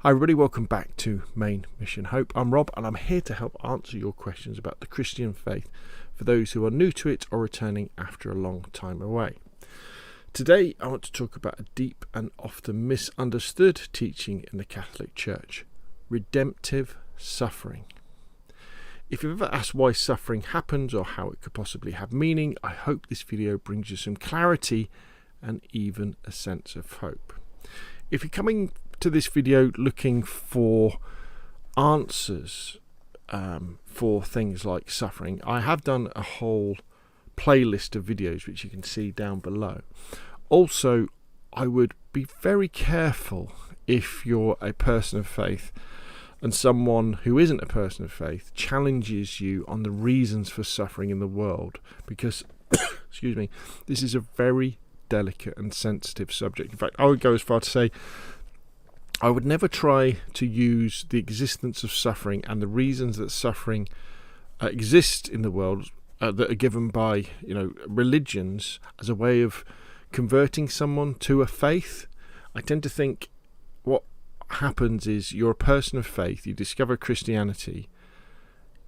Hi everybody, welcome back to Main Mission Hope. I'm Rob and I'm here to help answer your questions about the Christian faith for those who are new to it or returning after a long time away. Today I want to talk about a deep and often misunderstood teaching in the Catholic Church, redemptive suffering. If you've ever asked why suffering happens or how it could possibly have meaning, I hope this video brings you some clarity and even a sense of hope. If you're coming to this video looking for answers for things like suffering, I have done a whole playlist of videos which you can see down below. Also, I would be very careful if you're a person of faith and someone who isn't a person of faith challenges you on the reasons for suffering in the world, because excuse me, this is a very delicate and sensitive subject. In fact, I would go as far to say I would never try to use the existence of suffering and the reasons that suffering exists in the world that are given by religions as a way of converting someone to a faith. I tend to think what happens is you're a person of faith, you discover Christianity,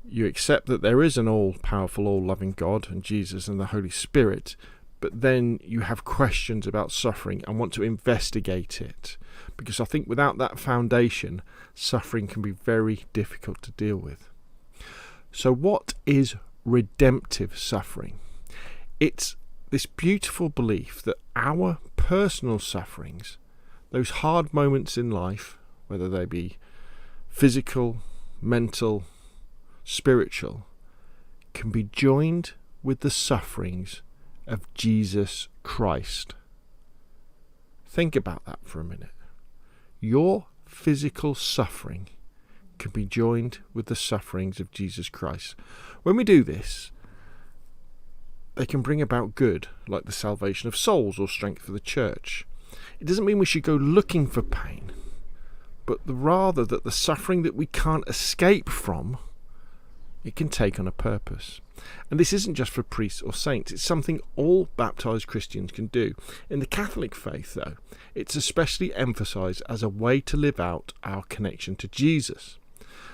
you accept that there is an all-powerful, all-loving God and Jesus and the Holy Spirit, but then you have questions about suffering and want to investigate it, because I think without that foundation, suffering can be very difficult to deal with. So what is redemptive suffering? It's this beautiful belief that our personal sufferings, those hard moments in life, whether they be physical, mental, spiritual, can be joined with the sufferings of Jesus Christ. Think about that for a minute. Your physical suffering can be joined with the sufferings of Jesus Christ. When we do this, they can bring about good, like the salvation of souls or strength for the church. It doesn't mean we should go looking for pain, but rather that the suffering that we can't escape from, it can take on a purpose. And this isn't just for priests or saints, it's something all baptized Christians can do. In the Catholic faith, though, it's especially emphasized as a way to live out our connection to Jesus.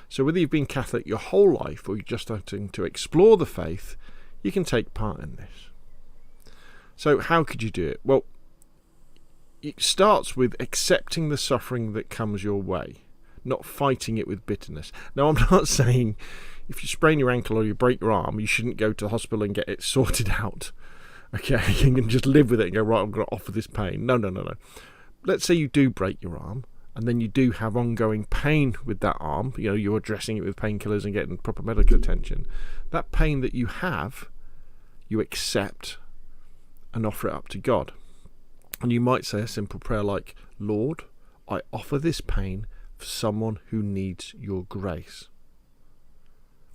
So whether you've been Catholic your whole life or you're just starting to explore the faith, you can take part in this. So how could you do it? Well, it starts with accepting the suffering that comes your way, not fighting it with bitterness. Now, I'm not saying if you sprain your ankle or you break your arm, you shouldn't go to the hospital and get it sorted out. Okay, you can just live with it and go, right, I'm going to offer this pain. No. Let's say you do break your arm and then you do have ongoing pain with that arm. You're addressing it with painkillers and getting proper medical attention. That pain that you have, you accept and offer it up to God. And you might say a simple prayer like, Lord, I offer this pain for someone who needs your grace.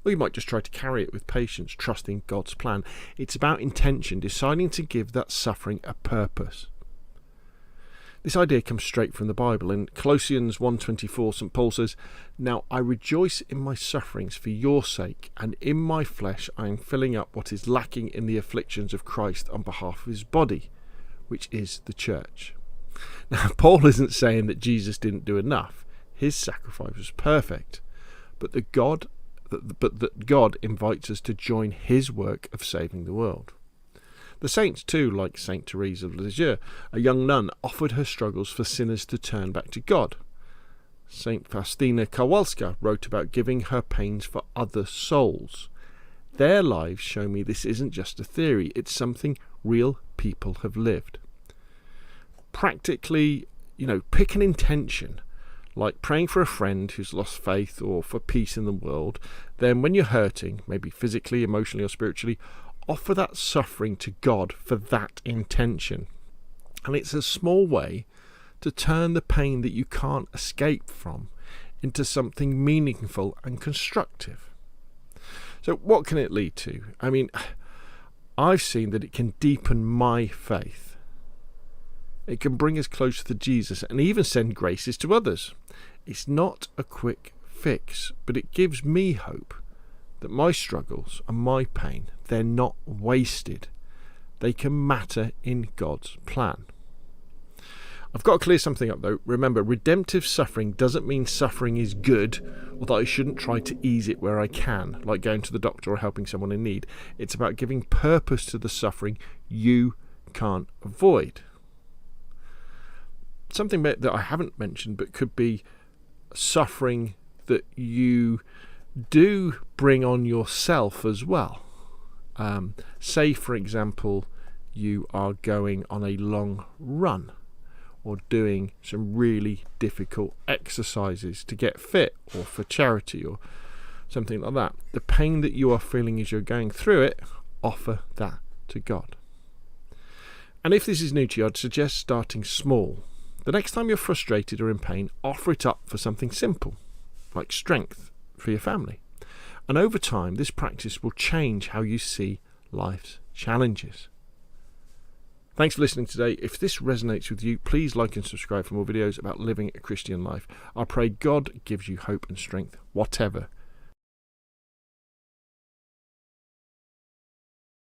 Or you might just try to carry it with patience, trusting God's plan. It's about intention, deciding to give that suffering a purpose. This idea comes straight from the Bible. In Colossians 1:24, St. Paul says, "Now I rejoice in my sufferings for your sake, and in my flesh I am filling up what is lacking in the afflictions of Christ on behalf of his body, which is the church." Now, Paul isn't saying that Jesus didn't do enough. His sacrifice was perfect, but that God invites us to join his work of saving the world. The saints too, like Saint Therese of Lisieux, a young nun, offered her struggles for sinners to turn back to God. Saint Faustina Kowalska wrote about giving her pains for other souls. Their lives show me this isn't just a theory, it's something real people have lived. Practically, pick an intention, like praying for a friend who's lost faith or for peace in the world. Then when you're hurting, maybe physically, emotionally or spiritually, offer that suffering to God for that intention. And it's a small way to turn the pain that you can't escape from into something meaningful and constructive. So what can it lead to? I've seen that it can deepen my faith. It can bring us closer to Jesus and even send graces to others. It's not a quick fix, but it gives me hope that my struggles and my pain, they're not wasted. They can matter in God's plan. I've got to clear something up though. Remember, redemptive suffering doesn't mean suffering is good, or that I shouldn't try to ease it where I can, like going to the doctor or helping someone in need. It's about giving purpose to the suffering you can't avoid. Something that I haven't mentioned but could be suffering that you do bring on yourself as well. Say, for example, you are going on a long run or doing some really difficult exercises to get fit or for charity or something like that. The pain that you are feeling as you're going through it, offer that to God. And if this is new to you, I'd suggest starting small. The next time you're frustrated or in pain, offer it up for something simple, like strength for your family. And over time, this practice will change how you see life's challenges. Thanks for listening today. If this resonates with you, please like and subscribe for more videos about living a Christian life. I pray God gives you hope and strength, whatever